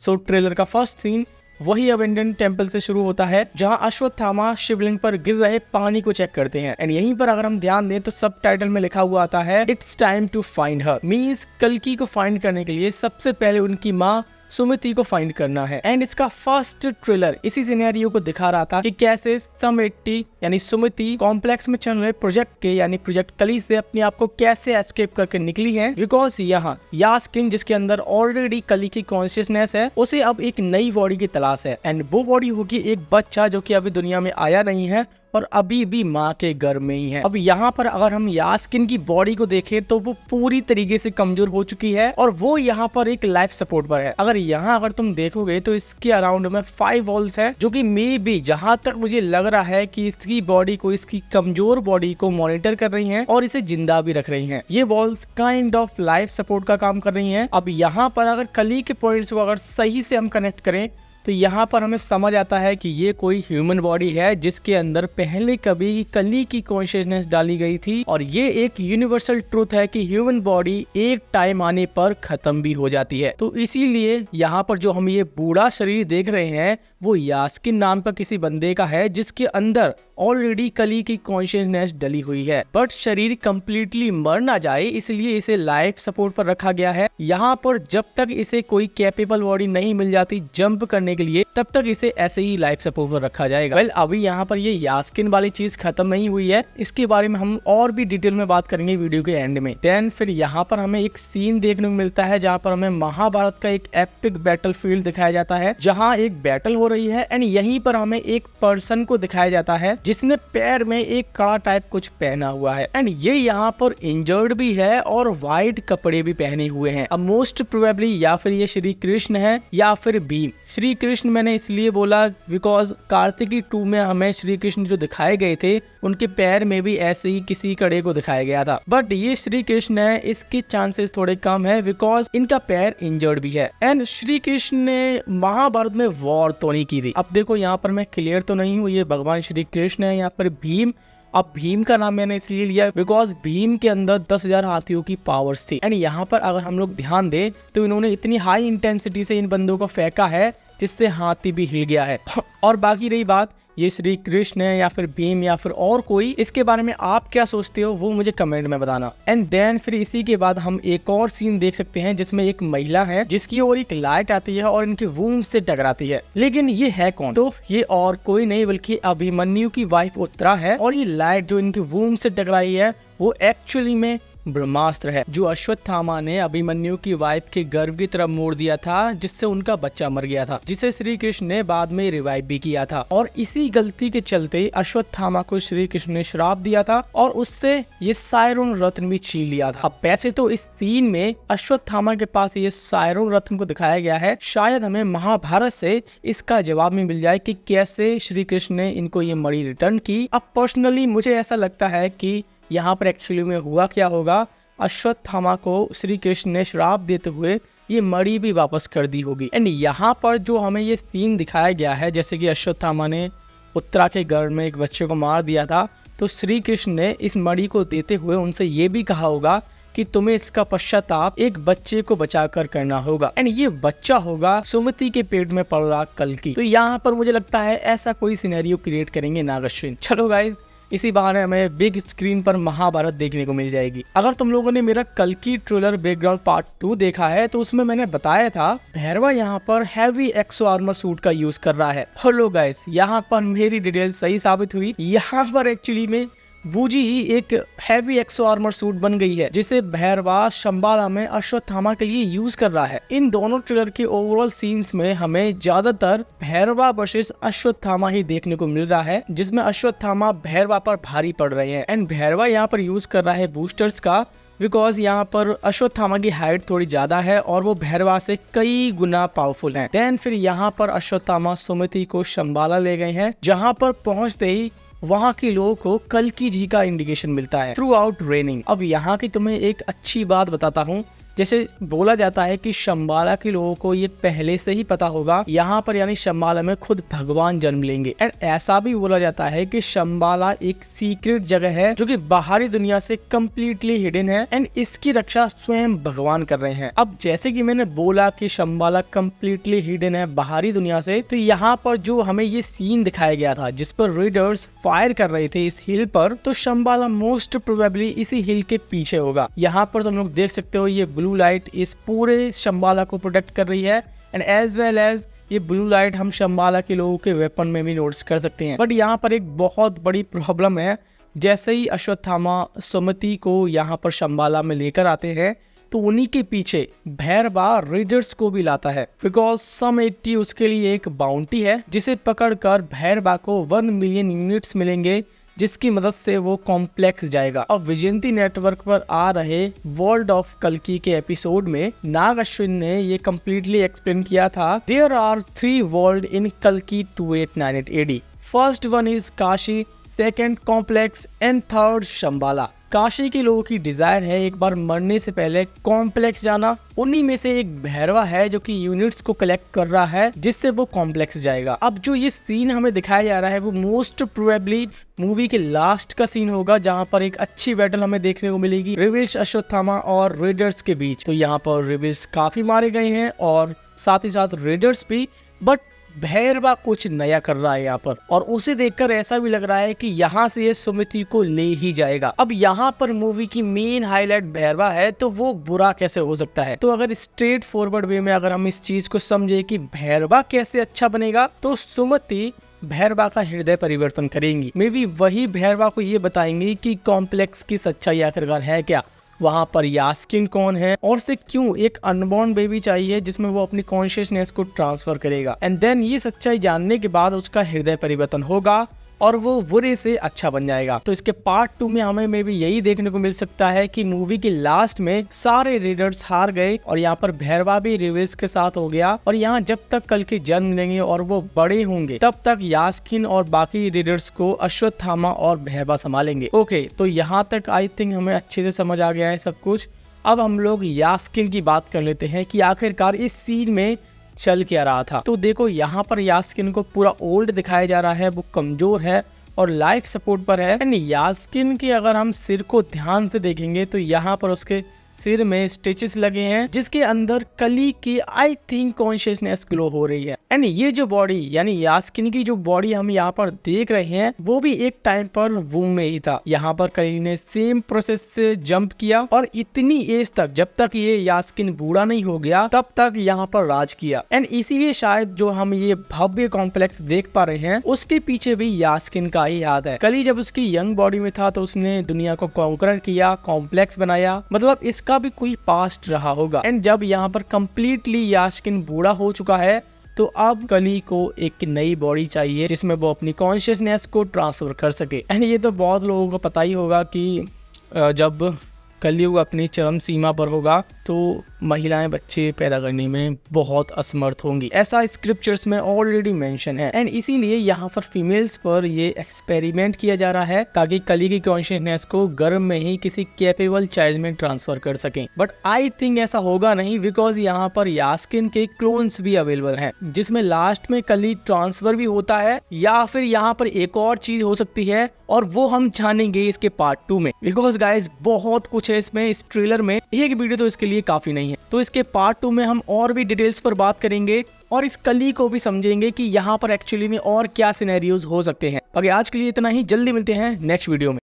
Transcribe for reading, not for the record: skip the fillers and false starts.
सो trailer का first scene वही abandon temple से शुरू होता है जहां अश्वत्थामा शिवलिंग पर गिर रहे पानी को चेक करते हैं। एंड यहीं पर अगर हम ध्यान दें तो सब टाइटल में लिखा हुआ आता है it's time to find her, means कल्कि को फाइंड करने के लिए सबसे पहले उनकी माँ सुमिति को फाइंड करना है। एंड इसका फर्स्ट ट्रेलर इसी सिनेरियो को दिखा रहा था कि कैसे सम 80 यानी सुमिति कॉम्प्लेक्स में चल रहे प्रोजेक्ट के यानी प्रोजेक्ट कली से अपने आप को कैसे एस्केप करके निकली है, बिकॉज यहाँ यास्किन जिसके अंदर ऑलरेडी कली की कॉन्शियसनेस है उसे अब एक नई बॉडी की तलाश है। एंड वो बॉडी होगी एक बच्चा जो कि अभी दुनिया में आया नहीं है और अभी भी माँ के गर्भ में ही है। अब यहाँ पर अगर हम यास्किन की बॉडी को देखें तो वो पूरी तरीके से कमजोर हो चुकी है और वो यहाँ पर एक लाइफ सपोर्ट पर है। अगर तुम देखोगे तो इसके अराउंड में 5 वॉल्स है जो कि मे बी जहाँ तक मुझे लग रहा है कि इसकी बॉडी को, इसकी कमजोर बॉडी को मॉनिटर कर रही है और इसे जिंदा भी रख रही है। ये walls kind of life support का काम कर रही है। अब यहाँ पर अगर कली के पॉइंट्स को अगर सही से हम कनेक्ट करें तो यहाँ पर हमें समझ आता है कि ये कोई ह्यूमन बॉडी है जिसके अंदर पहले कभी कली की कॉन्शियसनेस डाली गई थी और ये एक यूनिवर्सल ट्रूथ है कि ह्यूमन बॉडी एक टाइम आने पर खत्म भी हो जाती है। तो इसीलिए यहाँ पर जो हम ये बूढ़ा शरीर देख रहे हैं वो यास्किन नाम का किसी बंदे का है जिसके अंदर ऑलरेडी कली की कॉन्शियसनेस डली हुई है, बट शरीर कंप्लीटली मर ना जाए इसलिए इसे लाइफ सपोर्ट पर रखा गया है। यहाँ पर जब तक इसे कोई कैपेबल बॉडी नहीं मिल जाती जंप करने के लिए तब तक इसे ऐसे ही लाइफ सपोर्ट पर रखा जाएगा। अभी यहाँ पर ये यास्किन वाली चीज खत्म नहीं हुई है, इसके बारे में हम और भी डिटेल में बात करेंगे वीडियो के एंड में। देन फिर यहाँ पर हमें एक सीन देखने को मिलता है जहाँ पर हमें महाभारत का एक एपिक बैटल फील्ड दिखाया जाता है जहाँ एक बैटल हो रही है एंड यहीं पर हमें एक पर्सन को दिखाया जाता है जिसने पैर में एक कड़ा टाइप कुछ पहना हुआ है एंड ये यहाँ पर इंजर्ड भी है और व्हाइट कपड़े भी पहने हुए हैं। अब मोस्ट प्रोबेबली या फिर ये श्री कृष्ण है या फिर भीम। श्री कृष्ण मैंने इसलिए बोला बिकॉज कार्तिकी 2 में हमें श्री कृष्ण जो दिखाए गए थे उनके पैर में भी ऐसे ही किसी कड़े को दिखाया गया था, बट ये श्री कृष्ण है इसके चांसेस थोड़े कम है बिकॉज इनका पैर इंजर्ड भी है। एंड श्री कृष्ण ने महाभारत में वॉर तो नहीं की थी। अब देखो यहाँ पर मैं क्लियर तो नहीं हूँ, ये भगवान श्री कृष्ण है यहाँ पर भीम। अब भीम का नाम मैंने इसलिए लिया बिकॉज भीम के अंदर 10,000 हाथियों की पावर्स थी एंड यहाँ पर अगर हम लोग ध्यान दें तो इन्होंने इतनी हाई इंटेंसिटी से इन बंदों को फेंका है जिससे हाथी भी हिल गया है। और बाकी रही बात ये श्री कृष्ण है या फिर भीम या फिर और कोई, इसके बारे में आप क्या सोचते हो वो मुझे कमेंट में बताना। एंड देन फिर इसी के बाद हम एक और सीन देख सकते हैं जिसमें एक महिला है जिसकी ओर एक लाइट आती है और इनके वूम से टकराती है। लेकिन ये है कौन? तो ये और कोई नहीं बल्कि अभिमन्यु की वाइफ उत्तरा है और ये लाइट जो इनके वूम से टकराई है वो एक्चुअली में ब्रह्मास्त्र है जो अश्वत्थामा ने अभिमन्यु की वाइफ के गर्भ की तरफ मोड़ दिया था जिससे उनका बच्चा मर गया था, जिसे श्री कृष्ण ने बाद में रिवाइव भी किया था। और इसी गलती के चलते अश्वत्थामा को श्री कृष्ण ने श्राप दिया था और उससे ये सायरोन रत्न भी छीन लिया था। अब वैसे तो इस सीन में अश्वत्थामा के पास ये सायरोन रत्न को दिखाया गया है, शायद हमें महाभारत से इसका जवाब में मिल जाए कि कैसे श्री कृष्ण ने इनको ये मणि रिटर्न की। अब पर्सनली मुझे ऐसा लगता है कि यहाँ पर एक्चुअली में हुआ क्या होगा, अश्वत्थामा को श्री कृष्ण ने श्राप देते हुए ये मणि भी वापस कर दी होगी। एंड यहाँ पर जो हमें ये सीन दिखाया गया है जैसे कि अश्वत्थामा ने उत्तरा के गर्भ में एक बच्चे को मार दिया था तो श्री कृष्ण ने इस मणि को देते हुए उनसे ये भी कहा होगा कि तुम्हें इसका पश्चाताप एक बच्चे को बचाकर करना होगा एंड ये बच्चा होगा सुमति के पेट में पड़ रहा कल्कि। तो यहाँ पर मुझे लगता है ऐसा कोई सिनेरियो क्रिएट करेंगे नागश्विन। चलो गाइज इसी बहाने हमें बिग स्क्रीन पर महाभारत देखने को मिल जाएगी। अगर तुम लोगों ने मेरा कल्कि ट्रेलर बैकग्राउंड पार्ट 2 देखा है तो उसमें मैंने बताया था भैरवा यहाँ पर हैवी एक्सो आर्मर सूट का यूज कर रहा है। हेलो गाइस, यहाँ पर मेरी डिटेल सही साबित हुई। यहाँ पर एक्चुअली में बूजी ही एक हैवी एक्सो आर्मर सूट बन गई है जिसे भैरवा शंबाला में अश्वत्थामा के लिए यूज कर रहा है। इन दोनों ट्रेलर के ओवरऑल सीन्स में हमें ज्यादातर भैरवा वर्सेस अश्वत्थामा ही देखने को मिल रहा है जिसमें अश्वत्थामा भैरवा पर भारी पड़ रहे हैं एंड भैरवा यहाँ पर यूज कर रहा है बूस्टर्स का बिकॉज यहाँ पर अश्वत्थामा की हाइट थोड़ी ज्यादा है और वो भैरवा से कई गुना पावरफुल है। देन फिर यहाँ पर अश्वत्थामा सुमति को शंबाला ले गए हैं जहाँ पर पहुंचते ही वहाँ के लोगों को कल्कि जी का इंडिकेशन मिलता है थ्रू आउट रेनिंग। अब यहाँ की तुम्हें एक अच्छी बात बताता हूँ जैसे बोला जाता है कि शंबाला के लोगों को ये पहले से ही पता होगा यहाँ पर यानी शंबाला में खुद भगवान जन्म लेंगे। एंड ऐसा भी बोला जाता है कि शंबाला एक सीक्रेट जगह है जो कि बाहरी दुनिया से कम्प्लीटली हिडन है एंड इसकी रक्षा स्वयं भगवान कर रहे हैं। अब जैसे कि मैंने बोला कि शंबाला कम्प्लीटली हिडन है बाहरी दुनिया से, तो यहाँ पर जो हमें ये सीन दिखाया गया था जिस पर रेडर्स फायर कर रहे थे इस हिल पर, तो शंबाला मोस्ट प्रोबेबली इसी हिल के पीछे होगा। यहाँ पर तुम लोग देख सकते हो ये ब्लू लाइट इस पूरे शंबाला को प्रोटेक्ट कर रही है एंड एज वेल एज ये ब्लू लाइट हम शंबाला के लोगों के वेपन में भी नोटिस कर सकते हैं। बट यहाँ पर एक बहुत बड़ी प्रॉब्लम है। जैसे ही अश्वत्थामा सुमति को यहाँ पर शंबाला में लेकर आते हैं तो उन्हीं के पीछे भैरवा रेडर्स को भी लाता है, बिकॉज सम 80 उसके लिए एक बाउंटी है जिसे पकड़कर भैरवा को 1 मिलियन यूनिट्स मिलेंगे, जिसकी मदद से वो कॉम्प्लेक्स जाएगा। अब विजयंती नेटवर्क पर आ रहे वर्ल्ड ऑफ कल्कि के एपिसोड में नाग अश्विन ने ये कम्प्लीटली एक्सप्लेन किया था। देयर आर 3 वर्ल्ड इन कल्कि 2898 AD। First one is Kashi, second complex and third Shambhala. Kashi के लोगों की डिजायर है एक बार मरने से पहले कॉम्प्लेक्स जाना। उन्हीं में से एक भैरवा है जो कि यूनिट्स को कलेक्ट कर रहा है जिससे वो कॉम्प्लेक्स जाएगा। अब जो ये सीन हमें दिखाया जा रहा है वो मोस्ट प्रोबेबली मूवी के लास्ट का सीन होगा, जहां पर एक अच्छी बैटल हमें देखने को मिलेगी रिविश, अश्वत्थामा और रेडर्स के बीच। तो यहाँ पर रिविश काफी मारे गए हैं और साथ ही साथ रेडर्स भी, बट भैरवा कुछ नया कर रहा है यहाँ पर और उसे देखकर ऐसा भी लग रहा है कि यहाँ से ये सुमति को ले ही जाएगा। अब यहाँ पर मूवी की मेन हाईलाइट भैरवा है तो वो बुरा कैसे हो सकता है। तो अगर स्ट्रेट फॉरवर्ड वे में अगर हम इस चीज को समझे कि भैरवा कैसे अच्छा बनेगा, तो सुमति भैरवा का हृदय परिवर्तन करेंगी। मे बी वही भैरवा को ये बताएंगी कि कॉम्प्लेक्स की सच्चाई आखिरकार है क्या, वहाँ पर यास्किन कौन है और से क्यों एक अनबॉर्न बेबी चाहिए जिसमें वो अपनी कॉन्शियसनेस को ट्रांसफर करेगा। एंड देन ये सच्चाई जानने के बाद उसका हृदय परिवर्तन होगा और वो बुरे से अच्छा बन जाएगा। तो इसके पार्ट 2 में हमें मे भी यही देखने को मिल सकता है कि मूवी के लास्ट में सारे रेडर्स हार गए और यहाँ पर भैरवा भी रिविश के साथ हो गया और यहाँ जब तक कल के जन्म लेंगे और वो बड़े होंगे तब तक यास्किन और बाकी रेडर्स को अश्वत्थामा और भैरवा संभालेंगे। ओके, तो यहाँ तक आई थिंक हमें अच्छे से समझ आ गया है सब कुछ। अब हम लोग यास्किन की बात कर लेते हैं कि आखिरकार इस सीन में चल क्या रहा था। तो देखो यहाँ पर यास्किन को पूरा ओल्ड दिखाया जा रहा है, वो कमजोर है और लाइफ सपोर्ट पर है। एंड यास्किन के अगर हम सिर को ध्यान से देखेंगे तो यहाँ पर उसके सिर में स्टिचेस लगे हैं जिसके अंदर कली की आई थिंक कॉन्शियसनेस ग्लो हो रही है। एंड ये जो बॉडी यानी यास्किन की जो बॉडी हम यहाँ पर देख रहे हैं वो भी एक टाइम पर वूम में ही था। यहाँ पर कली ने सेम प्रोसेस से जंप किया और इतनी एज तक, जब तक ये यास्किन बूढ़ा नहीं हो गया तब तक यहाँ पर राज किया। एंड इसीलिए शायद जो हम ये भव्य कॉम्प्लेक्स देख पा रहे हैं उसके पीछे भी यास्किन का ही हाथ है। कली जब उसकी यंग बॉडी में था तो उसने दुनिया को कॉन्कर किया, कॉम्प्लेक्स बनाया, मतलब इसका भी कोई पास्ट रहा होगा। एंड जब यहाँ पर कंप्लीटली यास्किन बूढ़ा हो चुका है तो अब कली को एक नई बॉडी चाहिए जिसमें वो अपनी कॉन्शियसनेस को ट्रांसफर कर सके। एंड ये तो बहुत लोगों को पता ही होगा कि जब कलयुग अपनी चरम सीमा पर होगा तो महिलाएं बच्चे पैदा करने में बहुत असमर्थ होंगी, ऐसा स्क्रिप्चर्स में ऑलरेडी मेंशन है। एंड इसीलिए यहाँ पर फीमेल्स पर ये एक्सपेरिमेंट किया जा रहा है ताकि कली की कॉन्शियसनेस को गर्भ में ही किसी कैपेबल चाइल्ड में ट्रांसफर कर सकें। बट आई थिंक ऐसा होगा नहीं, बिकॉज यहाँ पर यास्किन के क्लोन्स भी अवेलेबल हैं जिसमें लास्ट में कली ट्रांसफर भी होता है, या फिर यहाँ पर एक और चीज हो सकती है और वो हम जानेंगे इसके पार्ट 2 में। बिकॉज गाइज बहुत कुछ है इसमें, इस ट्रेलर में एक वीडियो तो इसके लिए काफी नहीं है। तो इसके पार्ट 2 में हम और भी डिटेल्स पर बात करेंगे और इस कली को भी समझेंगे कि यहाँ पर एक्चुअली में और क्या सिनेरियोज हो सकते हैं। बाकी आज के लिए इतना ही, जल्दी मिलते हैं नेक्स्ट वीडियो में।